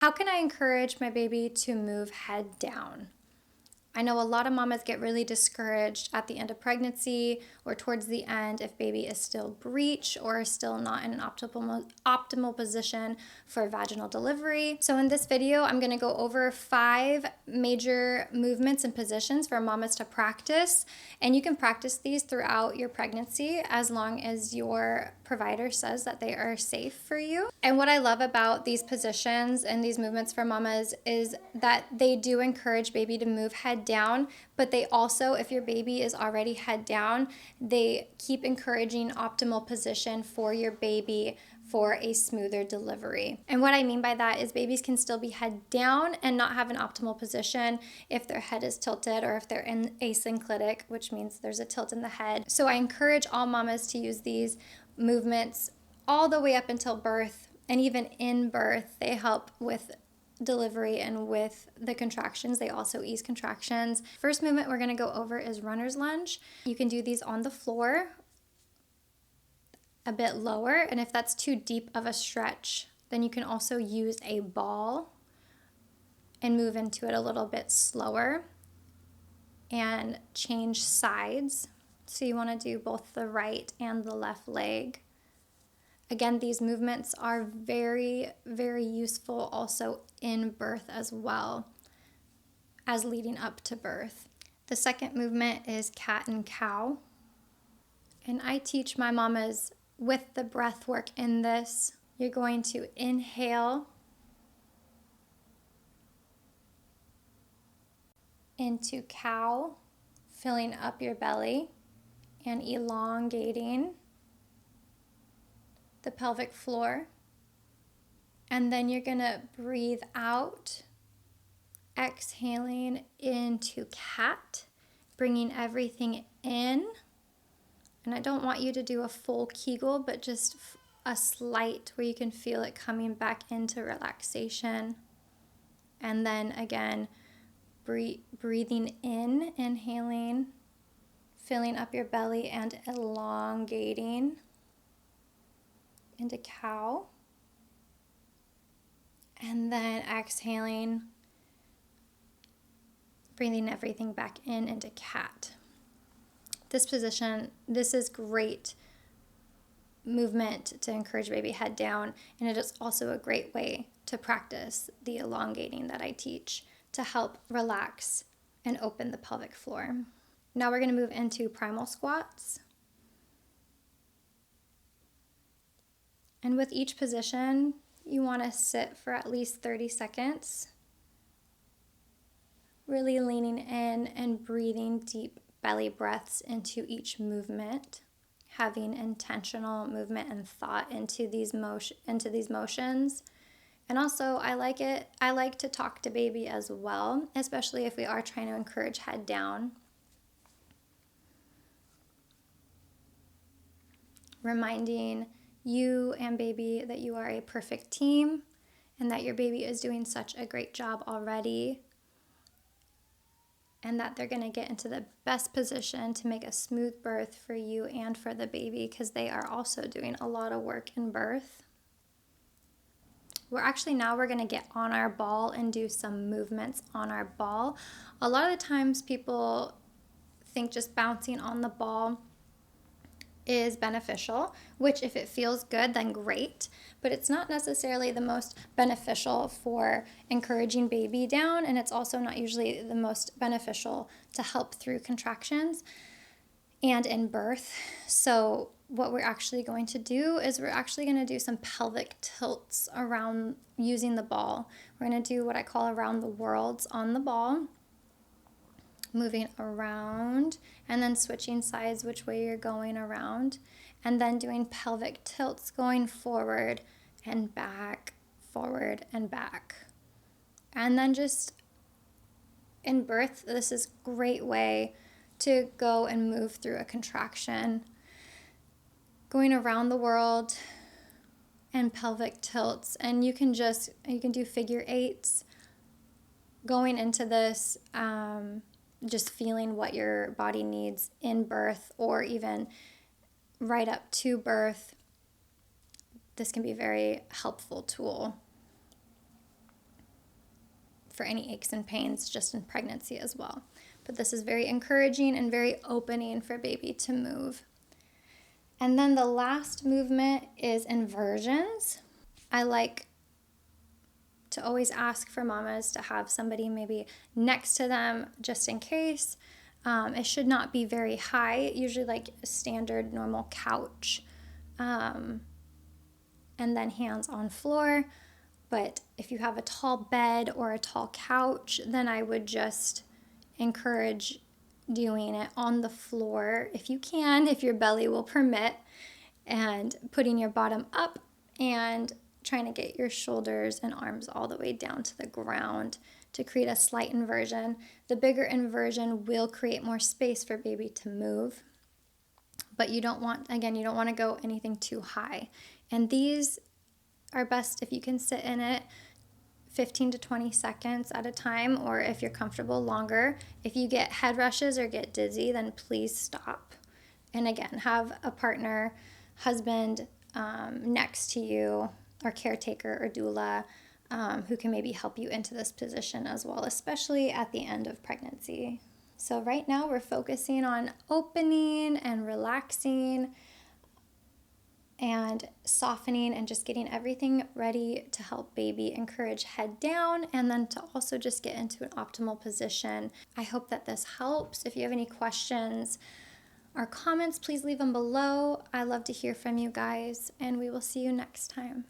How can I encourage my baby to move head down? I know a lot of mamas get really discouraged at the end of pregnancy or towards the end if baby is still breech or still not in an optimal position for vaginal delivery. So in this video, I'm going to go over 5 major movements and positions for mamas to practice. And you can practice these throughout your pregnancy as long as your provider says that they are safe for you. And what I love about these positions and these movements for mamas is that they do encourage baby to move head down, but they also, if your baby is already head down, they keep encouraging optimal position for your baby for a smoother delivery. And what I mean by that is babies can still be head down and not have an optimal position if their head is tilted or if they're in asynclitic, which means there's a tilt in the head. So I encourage all mamas to use these movements all the way up until birth, and even in birth they help with delivery and with the contractions. They also ease contractions. First movement we're going to go over is runner's lunge. You can do these on the floor a bit lower, and if that's too deep of a stretch, then you can also use a ball and move into it a little bit slower and change sides. So you want to do both the right and the left leg. Again, these movements are very, very useful also in birth as well as leading up to birth. The second movement is cat and cow. And I teach my mamas with the breath work in this. You're going to inhale into cow, filling up your belly and elongating the pelvic floor. And then you're going to breathe out, exhaling into cat, bringing everything in. And I don't want you to do a full Kegel, but just a slight where you can feel it coming back into relaxation. And then again, breathing in, inhaling, filling up your belly and elongating into cow. And then exhaling, breathing everything back in into cat. This position, this is great movement to encourage baby head down, and it is also a great way to practice the elongating that I teach to help relax and open the pelvic floor. Now we're going to move into primal squats. And with each position, you want to sit for at least 30 seconds, really leaning in and breathing deep belly breaths into each movement, having intentional movement and thought into these motions. And also I like to talk to baby as well, especially if we are trying to encourage head down. Reminding you and baby that you are a perfect team and that your baby is doing such a great job already, and that they're going to get into the best position to make a smooth birth for you and for the baby, because they are also doing a lot of work in birth. Now we're going to get on our ball and do some movements on our ball. A lot of the times people think just bouncing on the ball is beneficial, which if it feels good, then great, but it's not necessarily the most beneficial for encouraging baby down, and it's also not usually the most beneficial to help through contractions and in birth. So what we're actually going to do is we're actually going to do some pelvic tilts around using the ball. We're going to do what I call around the worlds on the ball, moving around and then switching sides which way you're going around, and then doing pelvic tilts going forward and back, forward and back. And then just in birth, this is a great way to go and move through a contraction, going around the world and pelvic tilts. And you can do figure eights going into this, just feeling what your body needs in birth or even right up to birth. This can be a very helpful tool. for any aches and pains just in pregnancy as well. But this is very encouraging and very opening for baby to move. And then the last movement is inversions. I like to always ask for mamas to have somebody maybe next to them just in case. It should not be very high, usually like a standard normal couch, and then hands on floor. But if you have a tall bed or a tall couch, then I would just encourage doing it on the floor if you can, if your belly will permit, and putting your bottom up and trying to get your shoulders and arms all the way down to the ground to create a slight inversion. The bigger inversion will create more space for baby to move, but you don't want to go anything too high. And these are best if you can sit in it 15 to 20 seconds at a time, or if you're comfortable, longer. If you get head rushes or get dizzy, then please stop. And again, have a partner, husband next to you, or caretaker or doula, who can maybe help you into this position as well, especially at the end of pregnancy. So right now we're focusing on opening and relaxing and softening and just getting everything ready to help baby encourage head down, and then to also just get into an optimal position. I hope that this helps. If you have any questions or comments, please leave them below. I love to hear from you guys, and we will see you next time.